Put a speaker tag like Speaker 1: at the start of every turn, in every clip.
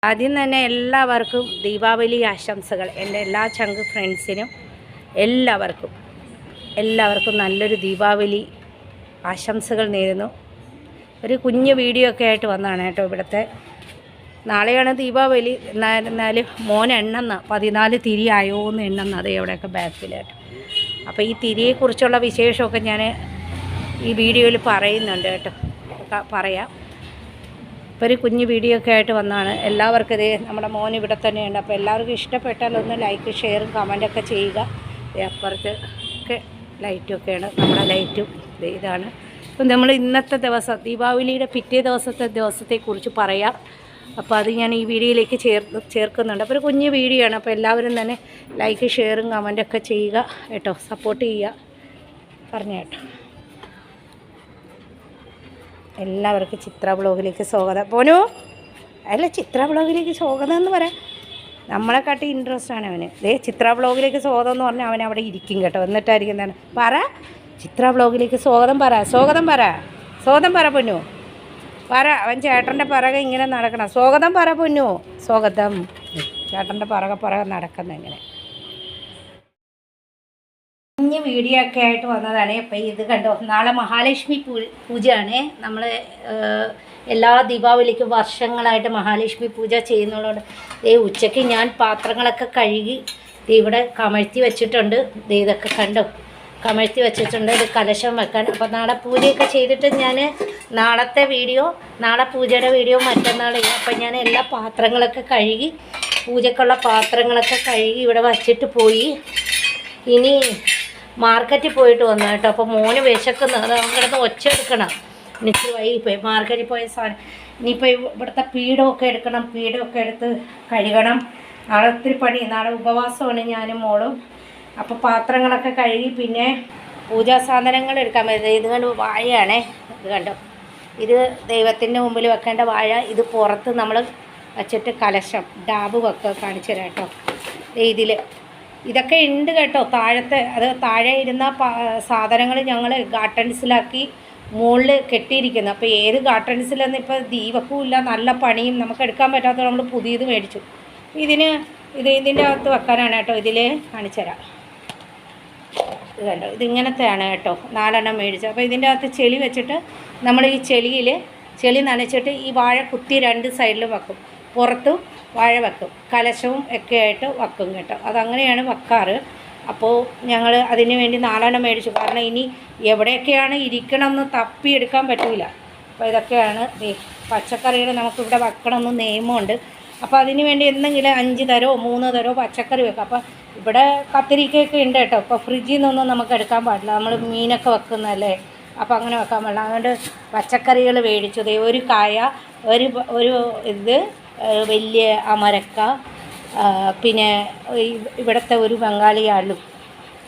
Speaker 1: ആദ്യം തന്നെ എല്ലാവർക്കും ദീപാവലി ആശംസകൾ. എൻ്റെ എല്ലാ ചങ്ക് ഫ്രണ്ട്സിനും എല്ലാവർക്കും നല്ലൊരു ദീപാവലി ആശംസകൾ നേരുന്നു. ഒരു കുഞ്ഞു വീഡിയോ ഒക്കെ ആയിട്ട് വന്നതാണ് കേട്ടോ. ഇവിടുത്തെ നാളെയാണ് ദീപാവലി. എന്നാലും മോൻ എണ്ണുന്ന 14 തിരി ആയോ എന്ന് എണ്ണുന്ന അതേ എവിടെയൊക്കെ ബാക്കിലായിട്ട്. അപ്പോൾ ഈ തിരിയെക്കുറിച്ചുള്ള വിശേഷമൊക്കെ ഞാൻ ഈ വീഡിയോയിൽ പറയുന്നുണ്ട് കേട്ടോ, പറയാം. ഇപ്പോൾ ഒരു കുഞ്ഞു വീഡിയോ ഒക്കെ ആയിട്ട് വന്നതാണ്. എല്ലാവർക്കും ഇതേ നമ്മുടെ മോൻ ഇവിടെ തന്നെയുണ്ട്. അപ്പോൾ എല്ലാവർക്കും ഇഷ്ടപ്പെട്ടാൽ ഒന്ന് ലൈക്ക് ഷെയറും കമൻറ്റൊക്കെ ചെയ്യുക. അപ്പുറത്ത് ഒക്കെ ലൈറ്റൊക്കെയാണ്, നമ്മുടെ ലൈറ്റും ഇതാണ്. അപ്പം നമ്മൾ ഇന്നത്തെ ദിവസം ദീപാവലിയുടെ പിറ്റേ ദിവസത്തെക്കുറിച്ച് പറയാം. അപ്പോൾ അത് ഞാൻ ഈ വീഡിയോയിലേക്ക് ചേർക്കുന്നുണ്ട്. അപ്പോൾ ഒരു കുഞ്ഞു വീഡിയോ ആണ്. അപ്പോൾ എല്ലാവരും തന്നെ ലൈക്ക് ഷെയറും കമൻറ്റൊക്കെ ചെയ്യുക കേട്ടോ, സപ്പോർട്ട് ചെയ്യുക പറഞ്ഞു കേട്ടോ. എല്ലാവർക്കും ചിത്ര വ്ളോഗിലേക്ക് സ്വാഗതം. പോനു അല്ല, ചിത്ര വ്ളോഗിലേക്ക് സ്വാഗതം എന്ന് പറയാം. നമ്മളെക്കാട്ടി ഇൻട്രസ്റ്റ് ആണ് അവന്. ചിത്ര വ്ളോഗിലേക്ക് സ്വാഗതം എന്ന് പറഞ്ഞാൽ അവൻ അവിടെ ഇരിക്കും കേട്ടോ. എന്നിട്ടായിരിക്കും എന്താണ് പറ, ചിത്ര വ്ളോഗിലേക്ക് സ്വാഗതം പറ പൊന്നു പറ. അവൻ ചേട്ടൻ്റെ പിറകെ ഇങ്ങനെ നടക്കണം. സ്വാഗതം പറ പൊന്നു, സ്വാഗതം. ചേട്ടൻ്റെ പിറകെ നടക്കുന്ന ഇങ്ങനെ കുഞ്ഞ് വീഡിയോ ഒക്കെ ആയിട്ട് വന്നതാണ്. അപ്പം ഇത് കണ്ടോ, നാളെ മഹാലക്ഷ്മി പൂജയാണ്. നമ്മൾ എല്ലാ ദീപാവലിക്കും വർഷങ്ങളായിട്ട് മഹാലക്ഷ്മി പൂജ ചെയ്യുന്നതുകൊണ്ട് ഉച്ചയ്ക്ക് ഞാൻ പാത്രങ്ങളൊക്കെ കഴുകി ഇവിടെ കമഴ്ത്തി വെച്ചിട്ടുണ്ട്. ഇതൊക്കെ കണ്ടോ, കമഴ്ത്തി വെച്ചിട്ടുണ്ട്. ഇത് കലശം വെക്കാൻ. അപ്പോൾ നാളെ പൂജയൊക്കെ ചെയ്തിട്ട് ഞാൻ നാളെ പൂജയുടെ വീഡിയോ മറ്റന്നാൾ ചെയ്യാം. അപ്പം ഞാൻ എല്ലാ പാത്രങ്ങളൊക്കെ കഴുകി, പൂജക്കുള്ള പാത്രങ്ങളൊക്കെ കഴുകി ഇവിടെ വച്ചിട്ട് പോയി. ഇനി മാർക്കറ്റിൽ പോയിട്ട് വന്നു കേട്ടോ. അപ്പോൾ മോന് വിശക്കുന്നു. അത് കിടന്ന് ഒച്ച എടുക്കണം. എനിക്ക് വൈകിപ്പോയി മാർക്കറ്റിൽ പോയ സാധനം. ഇനിയിപ്പോൾ ഇവിടുത്തെ പീഠമൊക്കെ എടുക്കണം. പീഠമൊക്കെ എടുത്ത് കഴുകണം. നാളെ ഒത്തിരി പണി. നാളെ ഉപവാസമാണ് ഞാനും മോളും. അപ്പോൾ പാത്രങ്ങളൊക്കെ കഴുകി പിന്നെ പൂജാ സാധനങ്ങൾ എടുക്കാൻ പറ്റുന്നത്. ഇത് കണ്ട് വാഴയാണേ. ഇത് കണ്ടോ, ഇത് ദൈവത്തിൻ്റെ മുമ്പിൽ വെക്കേണ്ട വാഴ. ഇത് പുറത്ത് നമ്മൾ വച്ചിട്ട് കലശം ഡാബ് കാണിച്ചു തരാം കേട്ടോ. ഇതിൽ ഇതൊക്കെ ഉണ്ട് കേട്ടോ. താഴെ ഇരുന്ന സാധനങ്ങൾ ഞങ്ങൾ ഗാർട്ടൻസിലാക്കി മുകളിൽ കെട്ടിയിരിക്കുന്നത്. അപ്പോൾ ഏത് ഗാർട്ടൻസിലെന്ന് ഇപ്പോൾ ദീപക്കുമില്ല, നല്ല പണിയും, നമുക്ക് എടുക്കാൻ പറ്റാത്ത നമ്മൾ പുതിയത് മേടിച്ചു. ഇതിൻ്റെ അകത്ത് വെക്കാനാണ് കേട്ടോ. ഇതിൽ കാണിച്ചു തരാം. ഇത് കണ്ടോ, ഇതിങ്ങനത്തെയാണ് കേട്ടോ. 4 എണ്ണം മേടിച്ചു. അപ്പോൾ ഇതിൻ്റെ അകത്ത് ചെളി വെച്ചിട്ട് നമ്മൾ ഈ ചെളി നനച്ചിട്ട് ഈ വാഴ കുത്തി 2 സൈഡിലും വെക്കും. പുറത്തും വാഴ വെക്കും, കലശവും ഒക്കെ ആയിട്ട് വെക്കും കേട്ടോ. അതങ്ങനെയാണ് വെക്കാറ്. അപ്പോൾ ഞങ്ങൾ അതിന് വേണ്ടി 4 എണ്ണം മേടിച്ചു. കാരണം ഇനി എവിടെയൊക്കെയാണ് ഇരിക്കണമെന്ന് തപ്പിയെടുക്കാൻ പറ്റില്ല. അപ്പോൾ ഇതൊക്കെയാണ് പച്ചക്കറികൾ നമുക്കിവിടെ വെക്കണമെന്ന് നിയമമുണ്ട്. അപ്പോൾ അതിന് വേണ്ടി എന്തെങ്കിലും 5 തരോ 3 തരോ പച്ചക്കറി വെക്കാം. അപ്പോൾ ഇവിടെ കത്തിരിക്കയൊക്കെ ഉണ്ട് കേട്ടോ. ഇപ്പോൾ ഫ്രിഡ്ജിൽ നിന്നൊന്നും നമുക്ക് എടുക്കാൻ പാടില്ല. നമ്മൾ മീനൊക്കെ വെക്കുന്നതല്ലേ, അപ്പോൾ അങ്ങനെ വെക്കാൻ പാടില്ല. അതുകൊണ്ട് പച്ചക്കറികൾ മേടിച്ചു. ഒരു കായ, ഒരു ഇത് വലിയ അമരക്ക, പിന്നെ ഇവിടുത്തെ ഒരു ബംഗാളി ആളും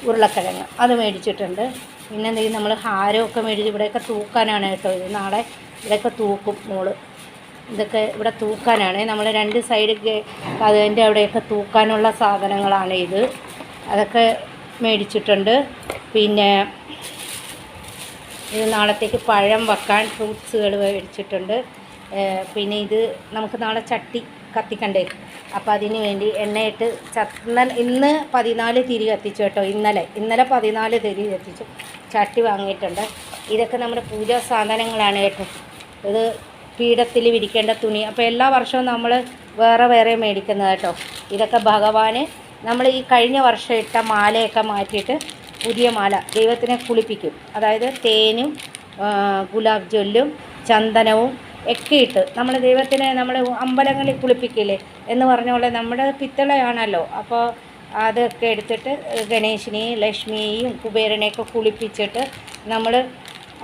Speaker 1: ഉരുളക്കിഴങ്ങ് അത് മേടിച്ചിട്ടുണ്ട്. പിന്നെ എന്തെങ്കിലും നമ്മൾ ഹാരമൊക്കെ മേടിച്ച് ഇവിടെയൊക്കെ തൂക്കാനാണ് കേട്ടോ. ഇത് നാളെ ഇതൊക്കെ തൂക്കും മോള്. ഇതൊക്കെ ഇവിടെ തൂക്കാനാണ്. നമ്മൾ 2 സൈഡ് അതിൻ്റെ അവിടെയൊക്കെ തൂക്കാനുള്ള സാധനങ്ങളാണ് ഇത്. അതൊക്കെ മേടിച്ചിട്ടുണ്ട്. പിന്നെ ഇത് നാളത്തേക്ക് പഴം വെക്കാൻ ഫ്രൂട്ട്സുകൾ മേടിച്ചിട്ടുണ്ട്. പിന്നെ ഇത് നമുക്ക് നാളെ ചട്ടി കത്തിക്കണ്ടേ. അപ്പോൾ അതിന് വേണ്ടി എണ്ണയിട്ട് ഇന്ന് 14 തിരി കത്തിച്ചു കേട്ടോ. ഇന്നലെ 14 തിരി കത്തിച്ചു. ചട്ടി വാങ്ങിയിട്ടുണ്ട്. ഇതൊക്കെ നമ്മുടെ പൂജാ സാധനങ്ങളാണ് കേട്ടോ. ഇത് പീഠത്തിൽ വിരിക്കേണ്ട തുണി. അപ്പോൾ എല്ലാ വർഷവും നമ്മൾ വേറെ മേടിക്കുന്നത് കേട്ടോ. ഇതൊക്കെ ഭഗവാന് നമ്മൾ ഈ കഴിഞ്ഞ വർഷം ഇട്ട മാലയൊക്കെ മാറ്റിയിട്ട് പുതിയ മാല ദൈവത്തിനെ കുളിപ്പിക്കും. അതായത് തേനും ഗുലാബ് ജെല്ലും ചന്ദനവും ഒക്കെ ഇട്ട് നമ്മൾ ദൈവത്തിനെ നമ്മൾ അമ്പലങ്ങളിൽ കുളിപ്പിക്കില്ലേ എന്ന് പറഞ്ഞ പോലെ നമ്മുടെ പിത്തളയാണല്ലോ. അപ്പോൾ അതൊക്കെ എടുത്തിട്ട് ഗണേശനെയും ലക്ഷ്മിയെയും കുബേരനെയൊക്കെ കുളിപ്പിച്ചിട്ട് നമ്മൾ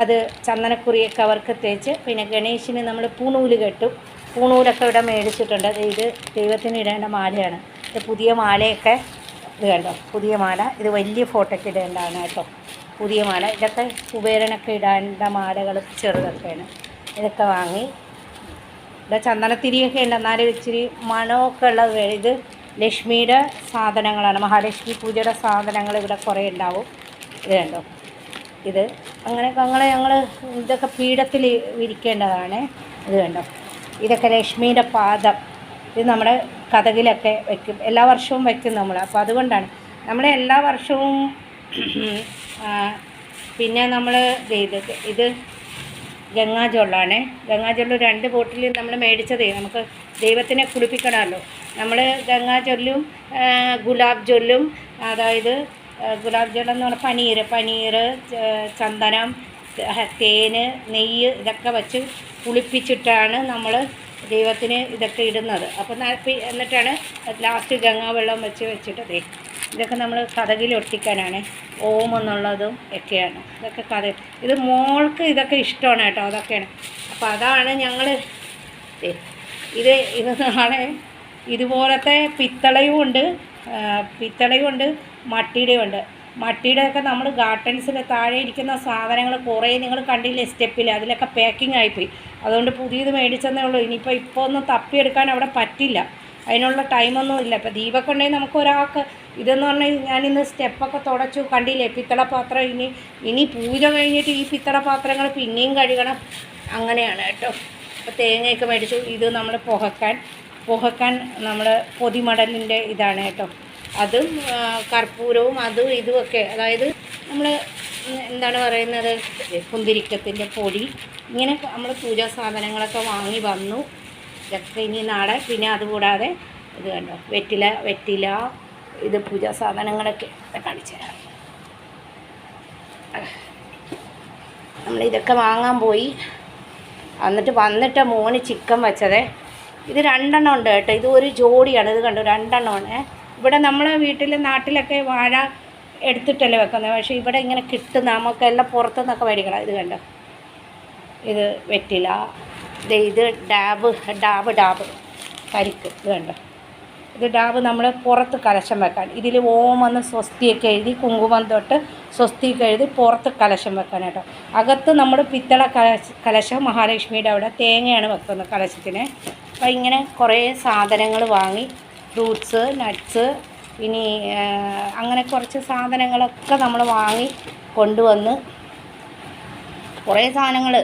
Speaker 1: അത് ചന്ദനക്കുറിയൊക്കെ അവർക്ക് തേച്ച് പിന്നെ ഗണേശന് നമ്മൾ പൂണൂല് കെട്ടും. പൂണൂലൊക്കെ ഇവിടെ മേടിച്ചിട്ടുണ്ട്. ഇത് ദൈവത്തിന് ഇടേണ്ട മാലയാണ്. ഇത് പുതിയ മാലയൊക്കെ ഇത് കണ്ടോ, പുതിയ മാല. ഇത് വലിയ ഫോട്ടോയ്ക്ക് ഇടേണ്ടതാണ് കേട്ടോ, പുതിയ മാല. ഇതൊക്കെ കുബേരനൊക്കെ ഇടേണ്ട മാലകൾ ചെറുതൊക്കെയാണ്. ഇതൊക്കെ വാങ്ങി. ഇവിടെ ചന്ദനത്തിരിയൊക്കെ ഉണ്ട്, എന്നാലും ഇച്ചിരി മണമൊക്കെ ഉള്ളത്. ഇത് ലക്ഷ്മിയുടെ സാധനങ്ങളാണ്, മഹാലക്ഷ്മി പൂജയുടെ സാധനങ്ങൾ ഇവിടെ കുറേ ഉണ്ടാവും. ഇത് കണ്ടോ, ഇത് ഞങ്ങൾ ഇതൊക്കെ പീഠത്തിൽ വിരിക്കേണ്ടതാണ്. ഇത് കണ്ടോ, ഇതൊക്കെ ലക്ഷ്മിയുടെ പാദം ഇത് നമ്മുടെ കതകിലൊക്കെ വയ്ക്കും, എല്ലാ വർഷവും വയ്ക്കും നമ്മൾ. അപ്പോൾ അതുകൊണ്ടാണ് നമ്മൾ എല്ലാ വർഷവും. പിന്നെ നമ്മൾ ഇത് ഗംഗാജലമാണ്. ഗംഗാജലം 2 ബോട്ടിൽ നമ്മൾ മേടിച്ചതേ, നമുക്ക് ദൈവത്തിനെ കുളിപ്പിക്കണമല്ലോ. നമ്മൾ ഗംഗാജലും ഗുലാബ് ജലും, അതായത് ഗുലാബ് ജലം എന്ന് പറഞ്ഞാൽ പനീർ, ചന്ദനം, തേന്, നെയ്യ് ഇതൊക്കെ വച്ച് കുളിപ്പിച്ചിട്ടാണ് നമ്മൾ ദൈവത്തിന് ഇതൊക്കെ ഇടുന്നത്. അപ്പോൾ എന്നിട്ടാണ് ലാസ്റ്റ് ഗംഗാവെള്ളം വെച്ചിട്ട് ഇതൊക്കെ നമ്മൾ കതകിൽ ഒട്ടിക്കാനാണ്. ഓം എന്നുള്ളതും ഒക്കെയാണ് ഇതൊക്കെ ഇത് മോൾക്ക് ഇതൊക്കെ ഇഷ്ടമാണ് കേട്ടോ, അതൊക്കെയാണ്. അപ്പോൾ അതാണ് ഞങ്ങൾ ഇത് നാളെ ഇതുപോലത്തെ പിത്തളയും ഉണ്ട്, മട്ടിയുടെയും ഉണ്ട്. മട്ടിയുടെയൊക്കെ നമ്മൾ ഗാർഡൻസിൽ താഴെ ഇരിക്കുന്ന സാധനങ്ങൾ കുറേ നിങ്ങൾ കണ്ടില്ലേ സ്റ്റെപ്പിൽ, അതിലൊക്കെ പാക്കിംഗ് ആയിപ്പോയി. അതുകൊണ്ട് പുതിയത് മേടിച്ചെന്നേ ഉള്ളൂ. ഇപ്പോൾ ഒന്നും തപ്പിയെടുക്കാൻ അവിടെ പറ്റില്ല, അതിനുള്ള ടൈമൊന്നും ഇല്ല. ഇപ്പോൾ ദീപമൊക്കെ ഉണ്ടെങ്കിൽ നമുക്ക് ഒരാൾക്ക് ഇതെന്ന് പറഞ്ഞാൽ ഞാനിന്ന് സ്റ്റെപ്പൊക്കെ തുടച്ചു, കണ്ടില്ലേ പിത്തള പാത്രം. ഇനി പൂജ കഴിഞ്ഞിട്ട് ഈ പിത്തള പാത്രങ്ങൾ പിന്നെയും കഴുകണം, അങ്ങനെയാണ് കേട്ടോ. അപ്പോൾ തേങ്ങയൊക്കെ മേടിച്ചു. ഇത് നമ്മൾ പുകക്കാൻ നമ്മൾ പൊതിമടലിൻ്റെ ഇതാണ് കേട്ടോ. അതും കർപ്പൂരവും അതും ഇതുമൊക്കെ, അതായത് നമ്മൾ എന്താണ് പറയുന്നത്, കുന്തിരിക്കത്തിൻ്റെ പൊടി, ഇങ്ങനെ നമ്മൾ പൂജാ സാധനങ്ങളൊക്കെ വാങ്ങി വന്നു. ഇതൊക്കെ ഇനി നാളെ. പിന്നെ അതുകൂടാതെ ഇത് കണ്ടോ, വെറ്റില ഇത് പൂജാ സാധനങ്ങളൊക്കെ കാണിച്ചു തരാം. നമ്മളിതൊക്കെ വാങ്ങാൻ പോയി. വന്നിട്ട് മോന് ചിക്കൻ വെച്ചത്. ഇത് 2 എണ്ണം ഉണ്ട് കേട്ടോ. ഇത് ഒരു ജോഡിയാണ്. ഇത് കണ്ടോ, 2 എണ്ണമാണ്. ഇവിടെ നമ്മളെ നാട്ടിലൊക്കെ വാഴ എടുത്തിട്ടല്ലേ വെക്കുന്നത്, പക്ഷേ ഇവിടെ ഇങ്ങനെ കിട്ടും, നമുക്കെല്ലാം പുറത്തുനിന്നൊക്കെ മേടിക്കണം. ഇത് കണ്ടോ, ഇത് വെറ്റില, ഇത് ഡാബ് കരിക്ക്. ഇത് കണ്ടോ, ഇത് ഡാബ് നമ്മൾ പുറത്ത് കലശം വെക്കാൻ. ഇതിൽ ഓം എന്ന് സ്വസ്തിയൊക്കെ എഴുതി, കുങ്കുമം തൊട്ട് സ്വസ്തിയൊക്കെ എഴുതി പുറത്ത് കലശം വെക്കാൻ കേട്ടോ. അകത്ത് നമ്മൾ പിത്തള കലശം മഹാലക്ഷ്മിയുടെ അവിടെ തേങ്ങയാണ് വെക്കുന്നത് കലശത്തിന്. അപ്പോൾ ഇങ്ങനെ കുറേ സാധനങ്ങൾ വാങ്ങി, ഫ്രൂട്ട്സ്, നട്ട്സ്, ഇനി അങ്ങനെ കുറച്ച് സാധനങ്ങളൊക്കെ നമ്മൾ വാങ്ങി കൊണ്ടുവന്ന്, കുറേ സാധനങ്ങൾ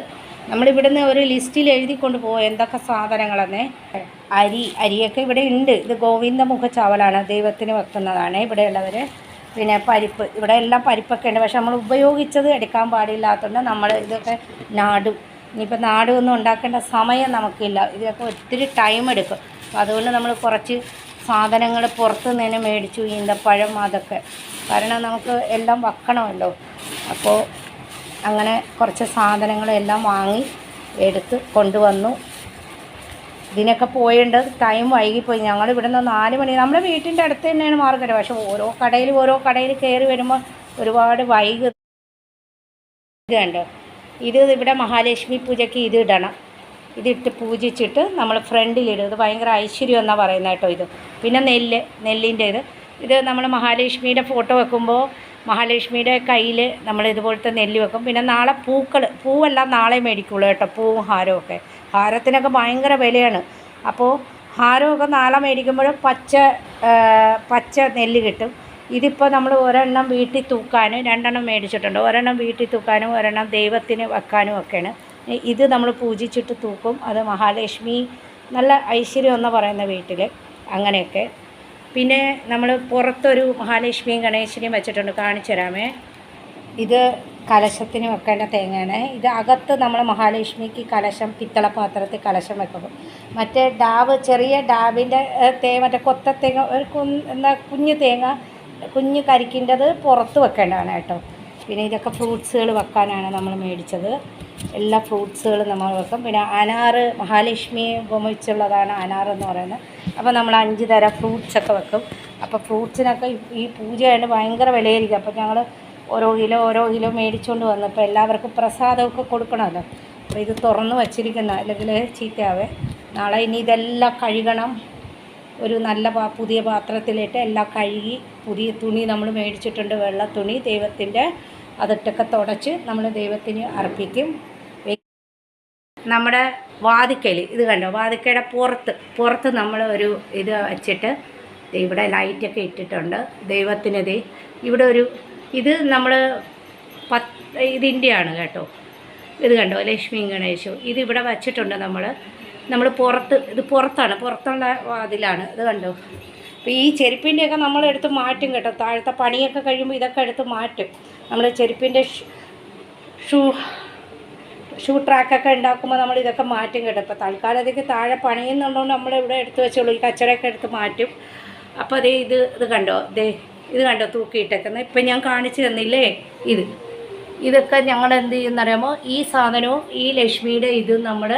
Speaker 1: നമ്മളിവിടുന്ന് ഒരു ലിസ്റ്റിൽ എഴുതി കൊണ്ടുപോകും എന്തൊക്കെ സാധനങ്ങളെന്നേ. അരിയൊക്കെ ഇവിടെ ഉണ്ട്. ഇത് ഗോവിന്ദമുഖ ചാവലാണ്, ദൈവത്തിന് വെക്കുന്നതാണ് ഇവിടെയുള്ളവർ. പിന്നെ പരിപ്പ്, ഇവിടെ എല്ലാം പരിപ്പൊക്കെ ഉണ്ട്, പക്ഷെ നമ്മൾ ഉപയോഗിച്ചത് എടുക്കാൻ പാടില്ലാത്തതുകൊണ്ട് നമ്മൾ ഇതൊക്കെ നാടും. ഇനിയിപ്പോൾ നാടുമൊന്നും ഉണ്ടാക്കേണ്ട സമയം നമുക്കില്ല, ഇതൊക്കെ ഒത്തിരി ടൈം എടുക്കും. അപ്പോൾ അതുകൊണ്ട് നമ്മൾ കുറച്ച് സാധനങ്ങൾ പുറത്ത് നിന്ന് മേടിച്ചു, ഈന്തപ്പഴം അതൊക്കെ, കാരണം നമുക്ക് എല്ലാം വെക്കണമല്ലോ. അപ്പോൾ അങ്ങനെ കുറച്ച് സാധനങ്ങളെല്ലാം വാങ്ങി എടുത്ത് കൊണ്ടുവന്നു. ഇതിനൊക്കെ പോയേണ്ടത് ടൈം വൈകിപ്പോയി. ഞങ്ങൾ ഇവിടുന്ന് 4 മണി, നമ്മുടെ വീട്ടിൻ്റെ അടുത്ത് തന്നെയാണ് മാർക്കറ്റ്, പക്ഷേ ഓരോ കടയിൽ കയറി വരുമ്പോൾ ഒരുപാട് വൈകി. കണ്ടോ, ഇത് ഇവിടെ മഹാലക്ഷ്മി പൂജയ്ക്ക് ഇത് ഇടണം. ഇതിട്ട് പൂജിച്ചിട്ട് നമ്മൾ ഫ്രണ്ടിലിടും. ഇത് ഭയങ്കര ഐശ്വര്യം എന്നാണ് പറയുന്നത് കേട്ടോ. ഇത് പിന്നെ നെല്ലിൻ്റെ ഇത് നമ്മൾ മഹാലക്ഷ്മിയുടെ ഫോട്ടോ വെക്കുമ്പോൾ മഹാലക്ഷ്മിയുടെ കയ്യിൽ നമ്മൾ ഇതുപോലത്തെ നെല്ല് വെക്കും. പിന്നെ നാളെ പൂവെല്ലാം നാളെ മേടിക്കുള്ളൂ കേട്ടോ, പൂവും ഹാരമൊക്കെ. ഹാരത്തിനൊക്കെ ഭയങ്കര വിലയാണ്. അപ്പോൾ ഹാരമൊക്കെ നാളെ മേടിക്കുമ്പോൾ പച്ച നെല്ല് കിട്ടും. ഇതിപ്പോൾ നമ്മൾ ഒരെണ്ണം വീട്ടിൽ തൂക്കാനും 2 എണ്ണം മേടിച്ചിട്ടുണ്ട്. ഒരെണ്ണം വീട്ടിൽ തൂക്കാനും ഒരെണ്ണം ദൈവത്തിന് വെക്കാനും ഒക്കെയാണ്. ഇത് നമ്മൾ പൂജിച്ചിട്ട് തൂക്കും. അത് മഹാലക്ഷ്മി നല്ല ഐശ്വര്യം എന്ന് പറയുന്ന വീട്ടിൽ അങ്ങനെയൊക്കെ. പിന്നെ നമ്മൾ പുറത്തൊരു മഹാലക്ഷ്മിയും ഗണേശനെയും വെച്ചിട്ടുണ്ട്, കാണിച്ചു തരാമേ. ഇത് കലശത്തിന് വെക്കേണ്ട തേങ്ങയാണ്. ഇത് അകത്ത് നമ്മൾ മഹാലക്ഷ്മിക്ക് കലശം, പിത്തള പാത്രത്തിൽ കലശം വെക്കും. മറ്റേ ചെറിയ ഡാബിൻ്റെ മറ്റേ കൊത്ത തേങ്ങ, കുഞ്ഞു തേങ്ങ, കുഞ്ഞ് കരിക്കിൻ്റെത് പുറത്ത് വെക്കേണ്ടതാണ് കേട്ടോ. പിന്നെ ഇതൊക്കെ ഫ്രൂട്ട്സുകൾ വെക്കാനാണ് നമ്മൾ മേടിച്ചത്. എല്ലാ ഫ്രൂട്ട്സുകളും നമ്മൾ വെക്കും. പിന്നെ അനാറ്, മഹാലക്ഷ്മിയെ ഉപമിച്ചുള്ളതാണ് അനാറെന്ന് പറയുന്നത്. അപ്പോൾ നമ്മൾ 5 തരം ഫ്രൂട്ട്സൊക്കെ വെക്കും. അപ്പോൾ ഫ്രൂട്ട്സിനൊക്കെ ഈ പൂജയായിട്ട് ഭയങ്കര വിലയായിരിക്കും. അപ്പോൾ ഞങ്ങൾ ഓരോ കിലോ മേടിച്ചുകൊണ്ട് വന്നപ്പോൾ എല്ലാവർക്കും പ്രസാദമൊക്കെ കൊടുക്കണമല്ലോ. അപ്പോൾ ഇത് തുറന്ന് വച്ചിരിക്കുന്ന, അല്ലെങ്കിൽ ചീത്തയാവേ. നാളെ ഇനി ഇതെല്ലാം കഴുകണം. ഒരു നല്ല പുതിയ പാത്രത്തിലിട്ട് എല്ലാം കഴുകി, പുതിയ തുണി നമ്മൾ മേടിച്ചിട്ടുണ്ട്, വെള്ള തുണി ദൈവത്തിൻ്റെ, അതിട്ടൊക്കെ തുടച്ച് നമ്മൾ ദൈവത്തിന് അർപ്പിക്കും. നമ്മുടെ വാതിക്കൽ ഇത് കണ്ടോ, വാതിക്കയുടെ പുറത്ത് നമ്മൾ ഒരു ഇത് വെച്ചിട്ട് ഇവിടെ ലൈറ്റൊക്കെ ഇട്ടിട്ടുണ്ട് ദൈവത്തിന്. ഇവിടെ ഇത് നമ്മൾ ഇതിൻ്റെയാണ് കേട്ടോ. ഇത് കണ്ടോ, ലക്ഷ്മി ഗണേശു ഇതിവിടെ വച്ചിട്ടുണ്ട് നമ്മൾ. നമ്മൾ ഇത് പുറത്താണ്, പുറത്തുള്ള വാതിലാണ്. ഇത് കണ്ടോ. അപ്പോൾ ഈ ചെരുപ്പിൻ്റെയൊക്കെ നമ്മളെടുത്ത് മാറ്റും കേട്ടോ. താഴത്തെ പണിയൊക്കെ കഴിയുമ്പോൾ ഇതൊക്കെ എടുത്ത് മാറ്റും. നമ്മൾ ചെരുപ്പിൻ്റെ ഷൂ ട്രാക്കൊക്കെ ഉണ്ടാക്കുമ്പോൾ നമ്മൾ ഇതൊക്കെ മാറ്റും കേട്ടോ. ഇപ്പോൾ തൽക്കാലം ഇതൊക്കെ താഴെ പണിയുന്നുള്ളതുകൊണ്ട് നമ്മളിവിടെ എടുത്ത് വെച്ചോളൂ. ഈ കച്ചറയൊക്കെ എടുത്ത് മാറ്റും. അപ്പോൾ അതേ ഇത് കണ്ടോ, ഇത് കണ്ടോ തൂക്കിയിട്ടേക്കുന്നത്. ഇപ്പം ഞാൻ കാണിച്ചു തന്നില്ലേ ഇതൊക്കെ ഞങ്ങൾ എന്ത് ചെയ്യുന്നറിയാമോ, ഈ സാധനവും ഈ ലക്ഷ്മിയുടെ ഇതും നമ്മൾ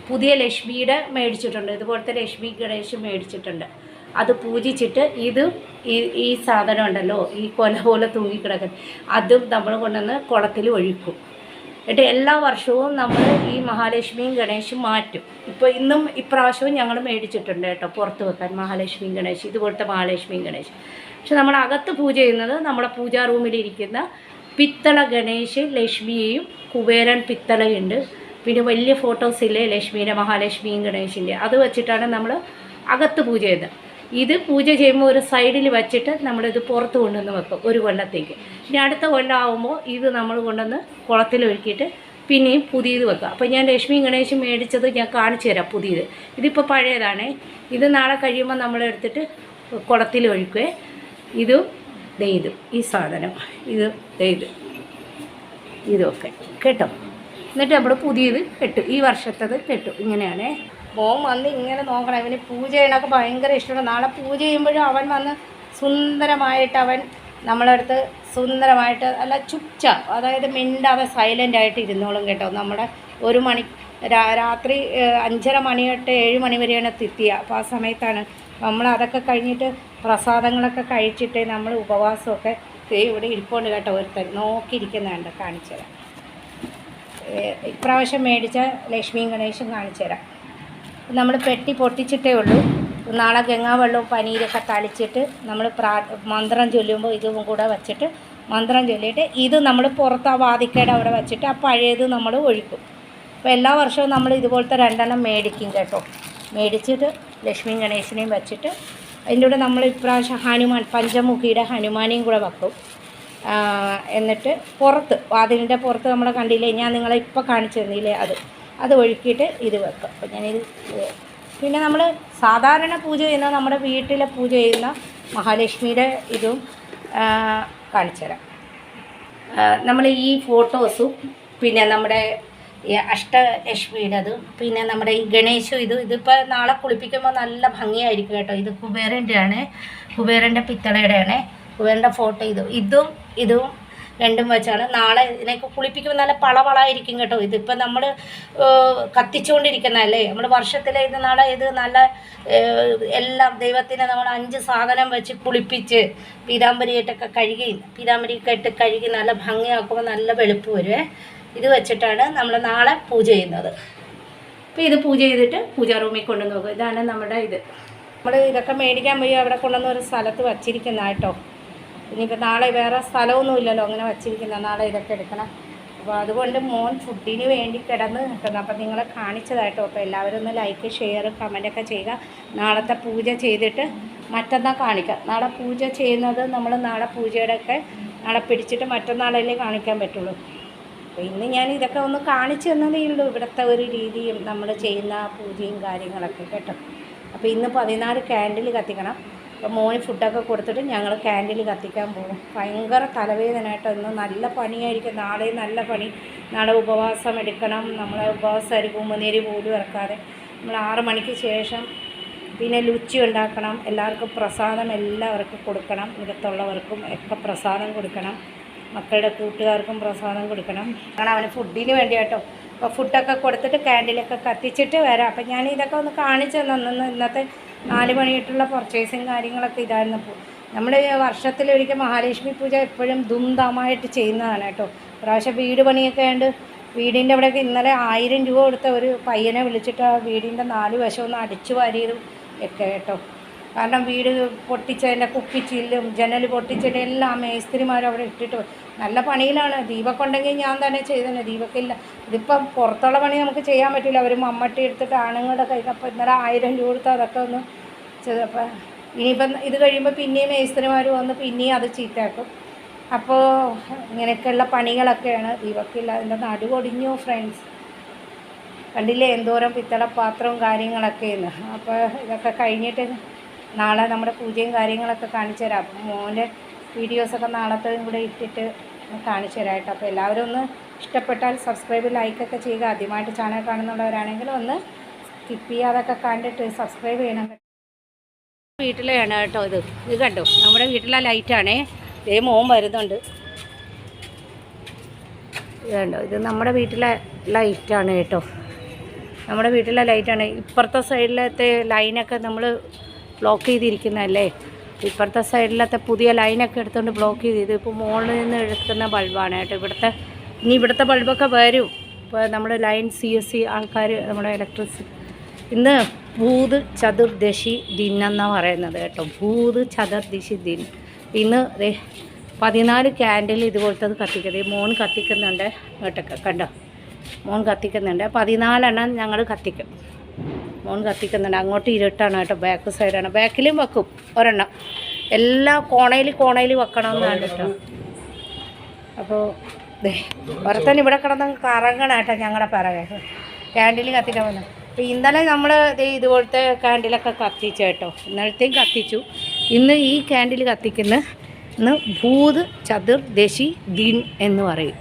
Speaker 1: പുതിയ ലക്ഷ്മിയുടെ മേടിച്ചിട്ടുണ്ട്. ഇതുപോലത്തെ ലക്ഷ്മി ഗണേശ് മേടിച്ചിട്ടുണ്ട്. അത് പൂജിച്ചിട്ട് ഈ സാധനം ഉണ്ടല്ലോ, ഈ കൊല പോലെ തൂങ്ങിക്കിടക്കുന്നത്, അതും നമ്മൾ കൊണ്ടുവന്ന് കുളത്തിൽ ഒഴിക്കും. എന്നിട്ട് എല്ലാ വർഷവും നമ്മൾ ഈ മഹാലക്ഷ്മിയും ഗണേശും മാറ്റും. ഇപ്പോൾ ഇപ്രാവശ്യവും ഞങ്ങൾ മേടിച്ചിട്ടുണ്ട് കേട്ടോ, പുറത്ത് വെക്കാൻ മഹാലക്ഷ്മിയും ഗണേശ്, ഇതുപോലത്തെ മഹാലക്ഷ്മിയും ഗണേശ്. പക്ഷെ നമ്മൾ അകത്ത് പൂജ ചെയ്യുന്നത് നമ്മുടെ പൂജാ റൂമിലിരിക്കുന്ന പിത്തള ഗണേശ്, ലക്ഷ്മിയെയും കുബേരൻ പിത്തളയുണ്ട്, പിന്നെ വലിയ ഫോട്ടോസില്ലേ ലക്ഷ്മിയുടെ, മഹാലക്ഷ്മിയും ഗണേശിൻ്റെ, അത് വെച്ചിട്ടാണ് നമ്മൾ അകത്ത് പൂജ ചെയ്യുന്നത്. ഇത് പൂജ ചെയ്യുമ്പോൾ ഒരു സൈഡിൽ വച്ചിട്ട് നമ്മളിത് പുറത്ത് കൊണ്ടുവന്ന് വെക്കും ഒരു കൊല്ലത്തേക്ക്. ഇനി അടുത്ത കൊല്ലം ആകുമ്പോൾ ഇത് നമ്മൾ കൊണ്ടുവന്ന് കുളത്തിൽ ഒഴുക്കിയിട്ട് പിന്നെയും പുതിയത് വെക്കുക. അപ്പോൾ ഞാൻ ലക്ഷ്മിയും ഗണേശും മേടിച്ചത് ഞാൻ കാണിച്ചു തരാം. പുതിയത് ഇതിപ്പോൾ പഴയതാണേ. ഇത് നാളെ കഴിയുമ്പോൾ നമ്മളെടുത്തിട്ട് കുളത്തിൽ ഒഴിക്കുക. ഇതും ഈ സാധനം ഇതൊക്കെ കേട്ടോ. എന്നിട്ട് നമ്മൾ പുതിയത് കെട്ടും, ഈ വർഷത്തത് കെട്ടും. ഇങ്ങനെയാണേ. മോൻ വന്ന് ഇങ്ങനെ നോക്കണം. അവന് പൂജ ചെയ്യണമൊക്കെ ഭയങ്കര ഇഷ്ടമാണ്. നാളെ പൂജ ചെയ്യുമ്പോഴും അവൻ വന്ന് സുന്ദരമായിട്ട് നമ്മളടുത്ത് സുന്ദരമായിട്ട് അല്ല അതായത് മിണ്ടാതെ സൈലൻ്റായിട്ട് ഇരുന്നോളും കേട്ടോ. നമ്മുടെ രാത്രി 5:30 മണി തൊട്ട് 7 മണി വരെയാണ് തിത്തിയ. അപ്പോൾ ആ സമയത്താണ് നമ്മൾ അതൊക്കെ കഴിഞ്ഞിട്ട് പ്രസാദങ്ങളൊക്കെ കഴിച്ചിട്ട് നമ്മൾ ഉപവാസമൊക്കെ ഇവിടെ ഇരിപ്പുണ്ട് കേട്ടോ. ഒരുത്തർ നോക്കിയിരിക്കുന്നുണ്ട്, കാണിച്ചു തരാം. ഇപ്രാവശ്യം മേടിച്ച ലക്ഷ്മിയും ഗണേശും കാണിച്ചു തരാം. നമ്മൾ പെട്ടി പൊട്ടിച്ചിട്ടേ ഉള്ളൂ. നാളെ ഗംഗാവെള്ളവും പനീരൊക്കെ തളിച്ചിട്ട് നമ്മൾ മന്ത്രം ചൊല്ലുമ്പോൾ ഇതും കൂടെ വച്ചിട്ട് മന്ത്രം ചൊല്ലിയിട്ട് ഇത് നമ്മൾ പുറത്ത് ആ വാതിക്കയുടെ അവിടെ വച്ചിട്ട് ആ പഴയത് നമ്മൾ ഒഴിക്കും. അപ്പോൾ എല്ലാ വർഷവും നമ്മൾ ഇതുപോലത്തെ 2 എണ്ണം മേടിക്കും കേട്ടോ. മേടിച്ചിട്ട് ലക്ഷ്മിയും ഗണേശനെയും വച്ചിട്ട് അതിൻ്റെ കൂടെ നമ്മൾ ഇപ്രാവശ്യം പഞ്ചമുഖിയുടെ ഹനുമാനെയും കൂടെ വെക്കും. എന്നിട്ട് വാതിലിൻ്റെ പുറത്ത് നമ്മൾ കണ്ടില്ലേ, ഞാൻ നിങ്ങളെ ഇപ്പോൾ കാണിച്ചു തന്നില്ലേ, അത് ഒഴുക്കിയിട്ട് ഇത് വെക്കും. അപ്പോൾ ഞാനിത് പിന്നെ നമ്മൾ സാധാരണ പൂജ ചെയ്യുന്ന നമ്മുടെ വീട്ടിലെ പൂജ ചെയ്യുന്ന മഹാലക്ഷ്മിയുടെ ഇതും കാണിച്ചു തരാം. നമ്മൾ ഈ ഫോട്ടോസും പിന്നെ നമ്മുടെ അഷ്ടലക്ഷ്മിയുടേതും പിന്നെ നമ്മുടെ ഈ ഗണേശും ഇതിപ്പോൾ നാളെ കുളിപ്പിക്കുമ്പോൾ നല്ല ഭംഗിയായിരിക്കും കേട്ടോ. ഇത് കുബേരൻ്റെ പിത്തളയുടെയാണ്. കുബേരൻ്റെ ഫോട്ടോ ഇതും രണ്ടും വെച്ചാണ് നാളെ ഇതിനൊക്കെ കുളിപ്പിക്കുമ്പോൾ നല്ല പളവളായിരിക്കും കേട്ടോ. ഇതിപ്പോൾ നമ്മൾ കത്തിച്ചുകൊണ്ടിരിക്കുന്നതല്ലേ, നമ്മൾ വർഷത്തിലെ ഇത് നാളെ ഇത് നല്ല എല്ലാം ദൈവത്തിനെ നമ്മൾ 5 സാധനം വെച്ച് കുളിപ്പിച്ച് പീതാംബരിയായിട്ടൊക്കെ പീതാംബരിയൊക്കെ ഇട്ട് കഴുകി നല്ല ഭംഗിയാക്കുമ്പോൾ നല്ല വെളുപ്പ് വരുവേ. ഇത് വെച്ചിട്ടാണ് നമ്മൾ നാളെ പൂജ ചെയ്യുന്നത്. അപ്പോൾ ഇത് പൂജ ചെയ്തിട്ട് പൂജാ റൂമിൽ കൊണ്ടുവന്ന് നോക്കും. ഇതാണ് നമ്മുടെ നമ്മൾ ഇതൊക്കെ മേടിക്കാൻ പോയി അവിടെ കൊണ്ടുവന്ന് ഒരു സ്ഥലത്ത് വച്ചിരിക്കുന്ന കേട്ടോ. ഇനിയിപ്പോൾ നാളെ വേറെ സ്ഥലമൊന്നുമില്ലല്ലോ അങ്ങനെ വച്ചിരിക്കുന്ന, നാളെ ഇതൊക്കെ എടുക്കണം. അപ്പോൾ അതുകൊണ്ട് മോൻ ഫുഡിന് വേണ്ടി കിടന്ന് നിൽക്കുന്നത്. അപ്പോൾ നിങ്ങളെ കാണിച്ചതായിട്ടോ. അപ്പോൾ എല്ലാവരും ഒന്ന് ലൈക്ക്, ഷെയർ, കമൻറ്റൊക്കെ ചെയ്യുക. നാളത്തെ പൂജ ചെയ്തിട്ട് മറ്റന്നാൾ കാണിക്കാം. നാളെ പൂജ ചെയ്യുന്നത് നമ്മൾ നാളെ പൂജയുടെയൊക്കെ നാളെ പിടിച്ചിട്ട് മറ്റന്നാളല്ലേ കാണിക്കാൻ പറ്റുള്ളൂ. അപ്പോൾ ഇന്ന് ഞാൻ ഇതൊക്കെ ഒന്ന് കാണിച്ചു തന്നതേ ഉള്ളൂ, ഇവിടുത്തെ ഒരു രീതിയും നമ്മൾ ചെയ്യുന്ന പൂജയും കാര്യങ്ങളൊക്കെ കേട്ടോ. അപ്പോൾ ഇന്ന് 14 ക്യാൻഡിൽ കത്തിക്കണം. അപ്പോൾ മോന് ഫുഡൊക്കെ കൊടുത്തിട്ട് ഞങ്ങൾ ക്യാൻഡിൽ കത്തിക്കാൻ പോകും. ഭയങ്കര തലവേദനയായിട്ടോ. ഇന്ന് നല്ല പണിയായിരിക്കും. നാളെ നല്ല പണി. നാളെ ഉപവാസം എടുക്കണം. നമ്മളെ ഉപവാസമായിരിക്കും, ഉമ്മനീര് പോലും ഇറക്കാതെ. നമ്മൾ 6 മണിക്ക് ശേഷം പിന്നെ ലുച്ചി ഉണ്ടാക്കണം. എല്ലാവർക്കും പ്രസാദം എല്ലാവർക്കും കൊടുക്കണം. ഇടത്തുള്ളവർക്കും ഒക്കെ പ്രസാദം കൊടുക്കണം. മക്കളുടെ കൂട്ടുകാർക്കും പ്രസാദം കൊടുക്കണം. കാരണം അവന് ഫുഡിന് വേണ്ടി കേട്ടോ. അപ്പോൾ ഫുഡൊക്കെ കൊടുത്തിട്ട് ക്യാൻഡിലൊക്കെ കത്തിച്ചിട്ട് വരാം. അപ്പം ഞാൻ ഇതൊക്കെ ഒന്ന് കാണിച്ചു തന്നു. ഇന്നത്തെ 4 മണിയായിട്ടുള്ള പർച്ചേസിങ് കാര്യങ്ങളൊക്കെ ഇതായിരുന്നപ്പോൾ നമ്മൾ വർഷത്തിലൊരിക്കൽ മഹാലക്ഷ്മി പൂജ എപ്പോഴും ധൂംധാമായിട്ട് ചെയ്യുന്നതാണ് കേട്ടോ. പ്രാവശ്യം വീട് പണിയൊക്കെ ഉണ്ട്. വീടിൻ്റെ അവിടെയൊക്കെ ഇന്നലെ 1000 രൂപ കൊടുത്ത ഒരു പയ്യനെ വിളിച്ചിട്ട് ആ വീടിൻ്റെ 4 വശം ഒന്ന് അടിച്ചു വാരിയതും ഒക്കെ കേട്ടോ. കാരണം വീട് പൊട്ടിച്ചതിൻ്റെ കുപ്പിച്ചില്ലും ജനൽ പൊട്ടിച്ചിട്ട് എല്ലാം മേസ്ത്രിമാരും അവിടെ ഇട്ടിട്ട് നല്ല പണിയിലാണ്. ദീപക്ക് ഉണ്ടെങ്കിൽ ഞാൻ തന്നെ ചെയ്തേനെ, ദീപക്കില്ല. ഇതിപ്പം പുറത്തുള്ള പണി നമുക്ക് ചെയ്യാൻ പറ്റില്ല. അവർ മമ്മട്ടി എടുത്തിട്ട് ആണുങ്ങളുടെ കയ്യിൽ. അപ്പോൾ ഇന്നലെ 1000 രൂപ കൊടുത്ത് അതൊക്കെ ഒന്ന് ചെയ്തപ്പോൾ ഇനിയിപ്പം ഇത് കഴിയുമ്പോൾ പിന്നെയും മേസ്ത്രിമാർ വന്ന് പിന്നെയും അത് ചീത്തയാക്കും. അപ്പോൾ ഇങ്ങനെയൊക്കെയുള്ള പണികളൊക്കെയാണ്. ദീപക്കില്ല, അതിൻ്റെ നടുവൊടിഞ്ഞു ഫ്രണ്ട്സ്. കണ്ടില്ലേ എന്തോരം പിത്തള പാത്രവും കാര്യങ്ങളൊക്കെ ഇന്ന്. അപ്പോൾ ഇതൊക്കെ കഴിഞ്ഞിട്ട് നാളെ നമ്മുടെ പൂജയും കാര്യങ്ങളൊക്കെ കാണിച്ചു തരാം. അപ്പം മോൻ്റെ വീഡിയോസൊക്കെ നാളത്തേതും കൂടെ ഇട്ടിട്ട് കാണിച്ചു തരാം കേട്ടോ. അപ്പോൾ എല്ലാവരും ഒന്ന് ഇഷ്ടപ്പെട്ടാൽ സബ്സ്ക്രൈബ് ലൈക്കൊക്കെ ചെയ്യുക. ആദ്യമായിട്ട് ചാനൽ കാണുന്നുള്ളവരാണെങ്കിൽ ഒന്ന് സ്കിപ്പ് ചെയ്യാതൊക്കെ കണ്ടിട്ട് സബ്സ്ക്രൈബ് ചെയ്യണം. വീട്ടിലെയാണ് കേട്ടോ ഇത് കണ്ടോ, നമ്മുടെ വീട്ടിലെ ലൈറ്റാണേ. ഇതേ മോൻ വരുന്നുണ്ട്. ഇത് കണ്ടോ, ഇത് നമ്മുടെ വീട്ടിലെ ലൈറ്റാണ് കേട്ടോ. നമ്മുടെ വീട്ടിലെ ലൈറ്റാണ്. ഇപ്പുറത്തെ സൈഡിലത്തെ ലൈനൊക്കെ നമ്മൾ ബ്ലോക്ക് ചെയ്തിരിക്കുന്നതല്ലേ. ഇപ്പുറത്തെ സൈഡിലത്തെ പുതിയ ലൈനൊക്കെ എടുത്തുകൊണ്ട് ബ്ലോക്ക് ചെയ്ത് ഇതിപ്പോൾ മുകളിൽ നിന്ന് എടുക്കുന്ന ബൾബാണ് കേട്ടോ. ഇവിടുത്തെ ബൾബൊക്കെ വരും. ഇപ്പോൾ നമ്മുടെ ലൈൻ CSC ആൾക്കാർ, നമ്മുടെ ഇലക്ട്രിസിറ്റി, ഇന്ന് ഭൂത് ചതുർദശി ദിനെന്നാണ് പറയുന്നത് കേട്ടോ. ഭൂത് ചതുർദശി ദിൻ. ഇന്ന് 14 ക്യാൻഡിൽ ഇതുപോലത്തത് കത്തിക്കുന്നത്. മോൻ കത്തിക്കുന്നുണ്ട് കേട്ടൊക്കെ കണ്ടോ, മോൻ കത്തിക്കുന്നുണ്ട്. 14 എണ്ണം ഞങ്ങൾ കത്തിക്കും. മോൻ കത്തിക്കുന്നുണ്ട്. അങ്ങോട്ട് ഇരുട്ടാണ് കേട്ടോ, ബാക്ക് സൈഡാണ്. ബാക്കിലും വെക്കും ഒരെണ്ണം. എല്ലാ കോണയിൽ വെക്കണമെന്നാണ് കേട്ടോ. അപ്പോൾ ഒരുത്തൻ ഇവിടെ കിടന്ന് കറങ്ങണം കേട്ടോ ഞങ്ങളുടെ പിറകെ ക്യാൻഡിൽ കത്തിക്കാൻ വന്നു. അപ്പോൾ ഇന്നലെ നമ്മൾ ഇതുപോലത്തെ ക്യാൻഡിലൊക്കെ കത്തിച്ചു കേട്ടോ. ഇന്നലത്തെയും കത്തിച്ചു. ഇന്ന് ഈ ക്യാൻഡിൽ ഇന്ന് ഭൂത് ചതുർദശി ദിൻ എന്ന് പറയും.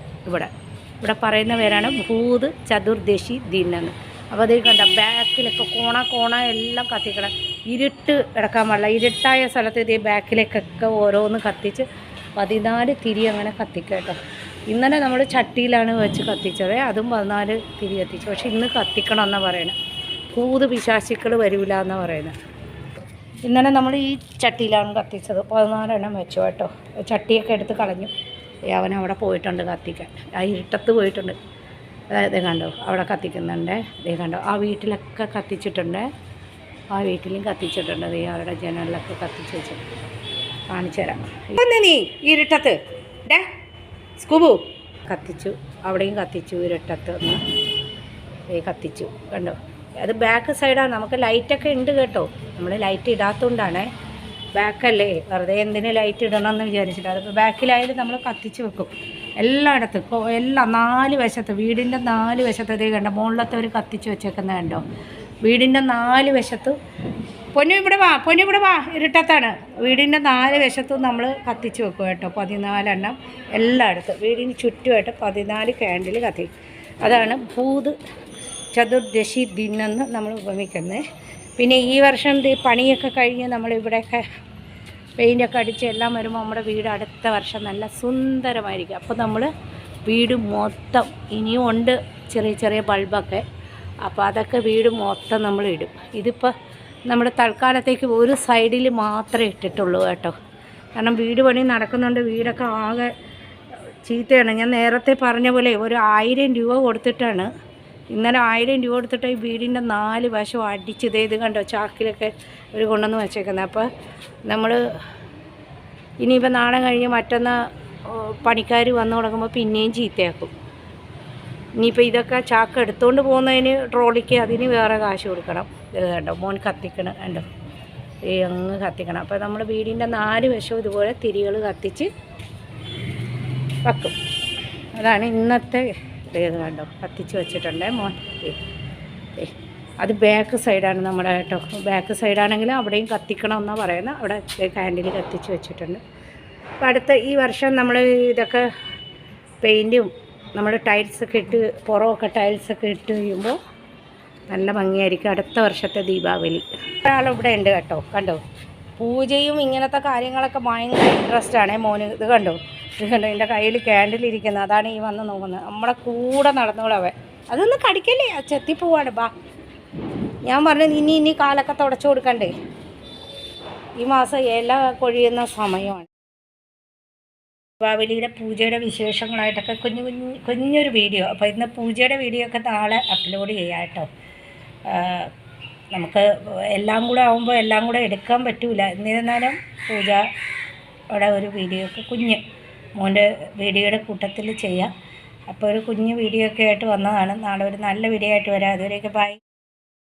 Speaker 1: ഇവിടെ പറയുന്ന പേരാണ് ഭൂത് ചതുർദശി ദിൻ എന്ന്. അപ്പോൾ അത് കണ്ട ബാക്കിലൊക്കെ കോണ എല്ലാം കത്തിക്കണം. ഇരുട്ട് കിടക്കാൻ പാടില്ല. ഇരുട്ടായ സ്ഥലത്ത് ഇതേ ബാക്കിലേക്കൊക്കെ ഓരോന്ന് കത്തിച്ച് 14 തിരി അങ്ങനെ കത്തിക്കുക കേട്ടോ. ഇന്നലെ നമ്മൾ ചട്ടിയിലാണ് വെച്ച് കത്തിച്ചത്. അതും 14 തിരി കത്തിച്ചു. പക്ഷെ ഇന്ന് കത്തിക്കണം എന്നാണ് പറയുന്നത്. ഭൂത് പിശാചുക്കൾ വരില്ല എന്നാണ് പറയുന്നത്. ഇന്നലെ നമ്മൾ ഈ ചട്ടിയിലാണ് കത്തിച്ചത്. 14 എണ്ണം വെച്ചു കേട്ടോ. ചട്ടിയൊക്കെ എടുത്ത് കളഞ്ഞു. അവൻ അവിടെ പോയിട്ടുണ്ട് കത്തിക്കാൻ. ആ ഇരുട്ടത്ത് പോയിട്ടുണ്ട്. അതായത് കണ്ടോ അവിടെ കത്തിക്കുന്നുണ്ട്. ഇതേ കണ്ടോ ആ വീട്ടിലൊക്കെ കത്തിച്ചിട്ടുണ്ട്. ആ വീട്ടിലും കത്തിച്ചിട്ടുണ്ട്. അതേ അവരുടെ ജനലിലൊക്കെ കത്തിച്ച് വെച്ചിട്ടുണ്ട്. കാണിച്ചു തരാം. നീ ഇരുട്ടത്ത് സ്കൂബു കത്തിച്ചു. അവിടെയും കത്തിച്ചു. ഇരുട്ടത്ത് ഒന്ന് കത്തിച്ചു കണ്ടോ. അത് ബാക്ക് സൈഡാണ്. നമുക്ക് ലൈറ്റൊക്കെ ഉണ്ട് കേട്ടോ. നമ്മൾ ലൈറ്റ് ഇടാത്തതുകൊണ്ടാണ്. ബാക്കല്ലേ, വെറുതെ എന്തിന് ലൈറ്റ് ഇടണമെന്ന് വിചാരിച്ചിട്ട്. അത് ബാക്കിലായാലും നമ്മൾ കത്തിച്ച് വെക്കും എല്ലായിടത്തും. എല്ലാം 4 വശത്ത്, വീടിൻ്റെ 4 വശത്ത് ഇതേ കണ്ടോ. മുകളിലത്തെ ഒരു കത്തിച്ച് വെച്ചേക്കുന്നത് കണ്ടോ. വീടിൻ്റെ 4 വശത്തും പൊന്നു ഇവിടെ വാ ഇരുട്ടത്താണ്. വീടിൻ്റെ 4 വശത്തും നമ്മൾ കത്തിച്ച് വെക്കും കേട്ടോ. 14 എണ്ണം എല്ലായിടത്തും വീടിന് ചുറ്റുമായിട്ട് 14 ക്യാൻഡിൽ കത്തിക്കും. അതാണ് ഭൂത് ചതുർദശി ദിനെന്ന് നമ്മൾ ഉപമിക്കുന്നത്. പിന്നെ ഈ വർഷം പണിയൊക്കെ കഴിഞ്ഞ് നമ്മളിവിടെയൊക്കെ പെയിൻ്റൊക്കെ അടിച്ച് എല്ലാം വരുമ്പോൾ നമ്മുടെ വീട് അടുത്ത വർഷം നല്ല സുന്ദരമായിരിക്കും. അപ്പോൾ നമ്മൾ വീട് മൊത്തം ഇനിയും ഉണ്ട് ചെറിയ ബൾബൊക്കെ. അപ്പോൾ അതൊക്കെ വീട് മൊത്തം നമ്മൾ ഇടും. ഇതിപ്പോൾ നമ്മുടെ തൽക്കാലത്തേക്ക് ഒരു സൈഡിൽ മാത്രമേ ഇട്ടിട്ടുള്ളൂ കേട്ടോ. കാരണം വീട് പണി നടക്കുന്നുണ്ട്. വീടൊക്കെ ആകെ ചീത്തയാണ്. ഞാൻ നേരത്തെ പറഞ്ഞ പോലെ ഒരു 1000 രൂപ കൊടുത്തിട്ടാണ്, ഇന്നലെ 1000 രൂപ കൊടുത്തിട്ട് ഈ വീടിൻ്റെ 4 വശം അടിച്ച് ഇത് കണ്ടോ ചാക്കിലൊക്കെ ഒരു കൊണ്ടുവന്ന് വെച്ചേക്കുന്നത്. അപ്പോൾ നമ്മൾ ഇനിയിപ്പോൾ നാളെ കഴിഞ്ഞ് മറ്റന്നാ പണിക്കാർ വന്നു തുടങ്ങുമ്പോൾ പിന്നെയും ചീത്തയാക്കും. ഇനിയിപ്പോൾ ഇതൊക്കെ ചാക്ക് എടുത്തുകൊണ്ട് പോകുന്നതിന് ട്രോളിക്ക് അതിന് വേറെ കാശ് കൊടുക്കണം. ഇത് കണ്ടോ മോൻ കത്തിക്കണം കണ്ടോ, അങ്ങ് കത്തിക്കണം. അപ്പോൾ നമ്മൾ വീടിൻ്റെ 4 വശവും ഇതുപോലെ തിരികൾ കത്തിച്ച് വെക്കും. അതാണ് ഇന്നത്തെ ഇത് കണ്ടോ കത്തിച്ച് വെച്ചിട്ടുണ്ട് മോൻ. അത് ബാക്ക് സൈഡാണ് നമ്മുടെ കേട്ടോ. ബാക്ക് സൈഡാണെങ്കിലും അവിടെയും കത്തിക്കണം എന്നാണ് പറയുന്നത്. അവിടെ ക്യാൻഡിൽ കത്തിച്ച് വെച്ചിട്ടുണ്ട്. അപ്പോൾ അടുത്ത ഈ വർഷം നമ്മൾ ഇതൊക്കെ പെയിൻറ്റും നമ്മൾ ടൈൽസൊക്കെ ഇട്ട് പുറമൊക്കെ ടൈൽസൊക്കെ ഇട്ട് കഴിയുമ്പോൾ നല്ല ഭംഗിയായിരിക്കും അടുത്ത വർഷത്തെ ദീപാവലി. ഒരാളിവിടെ ഉണ്ട് കേട്ടോ. കണ്ടോ പൂജയും ഇങ്ങനത്തെ കാര്യങ്ങളൊക്കെ ഭയങ്കര ഇൻട്രസ്റ്റാണ് മോന്. ഇത് കണ്ടോ എൻ്റെ കയ്യിൽ ക്യാൻഡിലിരിക്കുന്നത്. അതാണ് ഈ വന്ന് നോക്കുന്നത്. നമ്മളെ കൂടെ നടന്നോളവൻ. അതൊന്നും കടിക്കല്ലേ, ചെത്തിപ്പോവാണ്. ബാ ഞാൻ പറഞ്ഞു ഇനി കാലൊക്കെ തുടച്ചു കൊടുക്കണ്ടേ. ഈ മാസം ഇല കൊഴിയുന്ന സമയമാണ്. ദീപാവലിയുടെ പൂജയുടെ വിശേഷങ്ങളായിട്ടൊക്കെ കുഞ്ഞൊരു വീഡിയോ. അപ്പോൾ ഇന്ന് പൂജയുടെ വീഡിയോ ഒക്കെ നാളെ അപ്ലോഡ് ചെയ്യാം കേട്ടോ. നമുക്ക് എല്ലാം കൂടെ ആകുമ്പോൾ എല്ലാം കൂടെ എടുക്കാൻ പറ്റില്ല. എന്നിരുന്നാലും പൂജയുടെ ഒരു വീഡിയോ ഒക്കെ മോൻ്റെ വീഡിയോയുടെ കൂട്ടത്തിൽ ചെയ്യാം. അപ്പോൾ ഒരു കുഞ്ഞു വീഡിയോ ഒക്കെ ആയിട്ട് വന്നതാണ്. നാളെ ഒരു നല്ല വീഡിയോ ആയിട്ട് വരാം. അതുവരെയൊക്കെ ബൈ.